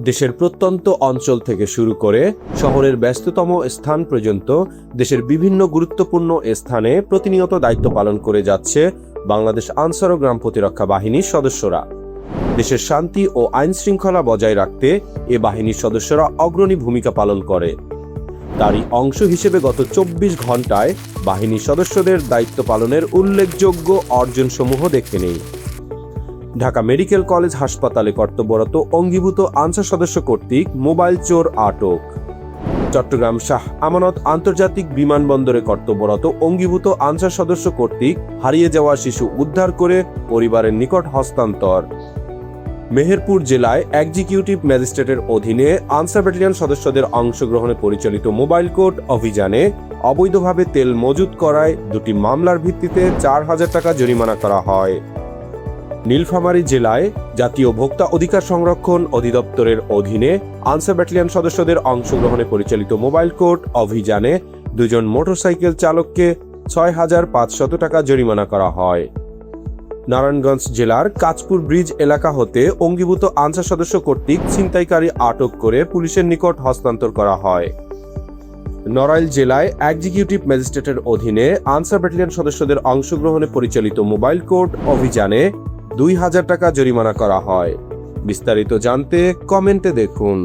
দেশের প্রত্যন্ত অঞ্চল থেকে শুরু করে শহরের ব্যস্ততম স্থান পর্যন্ত দেশের বিভিন্ন গুরুত্বপূর্ণ স্থানে প্রতিনিয়ত দায়িত্ব পালন করে যাচ্ছে বাংলাদেশ আনসার ও গ্রাম প্রতিরক্ষা বাহিনীর সদস্যরা। দেশের শান্তি ও আইন শৃঙ্খলা বজায় রাখতে এ বাহিনীর সদস্যরা অগ্রণী ভূমিকা পালন করে। তারই অংশ হিসেবে গত ২৪ ঘন্টায় বাহিনীর সদস্যদের দায়িত্ব পালনের উল্লেখযোগ্য অর্জনসমূহ দেখে নেই। ঢাকা মেডিকেল কলেজ হাসপাতালে কর্তব্যরত অঙ্গীভূত আনসার সদস্য কর্তৃক মোবাইল চোর আটক। চট্টগ্রাম শাহ আমানত আন্তর্জাতিক বিমানবন্দরে কর্তব্যরত অঙ্গীভূত আনসার সদস্য কর্তৃক হারিয়ে যাওয়া শিশু উদ্ধার করে পরিবারের নিকট হস্তান্তর। মেহেরপুর জেলায় এক্সিকিউটিভ ম্যাজিস্ট্রেটের অধীনে আনসার ব্যাটালিয়ন সদস্যদের অংশগ্রহণে পরিচালিত মোবাইল কোর্ট অভিযানে অবৈধভাবে তেল মজুত করায় ২টি মামলার ভিত্তিতে ৪,০০০ টাকা জরিমানা করা হয়। নীলফামারী জেলায় জাতীয় ভোক্তা অধিকার সংরক্ষণ অধিদপ্তরের অধীনে আনসার ব্যাটালিয়ন সদস্যদের অংশগ্রহণে পরিচালিত মোবাইল কোর্ট অভিযানে ২ জন মোটরসাইকেল চালককে ৬,৫০০ টাকা জরিমানা করা হয়। নারায়ণগঞ্জ জেলার কাঁচপুর ব্রিজ এলাকা হতে অঙ্গীভূত আনসার সদস্য কর্তৃক ছিনতাইকারী আটক করে পুলিশের নিকট হস্তান্তর করা হয়। নড়াইল জেলায় এক্সিকিউটিভ ম্যাজিস্ট্রেটের অধীনে আনসার ব্যাটালিয়ন সদস্যদের অংশগ্রহণে পরিচালিত মোবাইল কোর্ট অভিযানে ২,০০০ টাকা জরিমানা করা হয়। বিস্তারিত জানতে কমেন্টে দেখুন।